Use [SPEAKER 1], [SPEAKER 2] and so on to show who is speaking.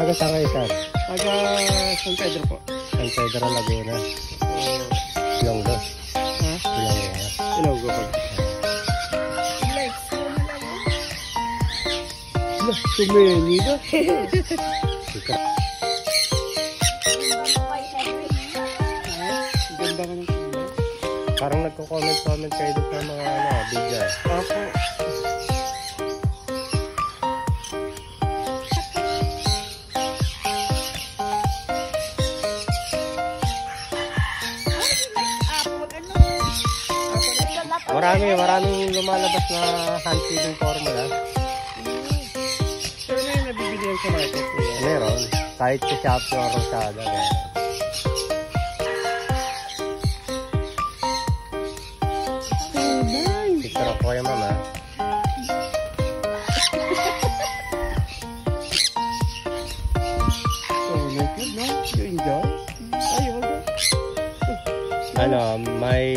[SPEAKER 1] Taga saan kayo, sir?
[SPEAKER 2] Taga San Pedro po.
[SPEAKER 1] San Pedro, Laguna. Ilonggo.
[SPEAKER 2] Ha?
[SPEAKER 1] Ilonggo.
[SPEAKER 2] Ilonggo po. Tumeni ba?
[SPEAKER 1] Sikap.
[SPEAKER 2] Ganda ka ng tumeni.
[SPEAKER 1] Parang nagko-comment kayo dito sa mga video.
[SPEAKER 2] Ako.
[SPEAKER 1] Maraming lumalabas na hand feeding formula.
[SPEAKER 2] Pero may nabibili yan sa market.
[SPEAKER 1] Meron. Kahit sa Shopee o Rosada. Picture ako kayo, mama.
[SPEAKER 2] You enjoy?
[SPEAKER 1] May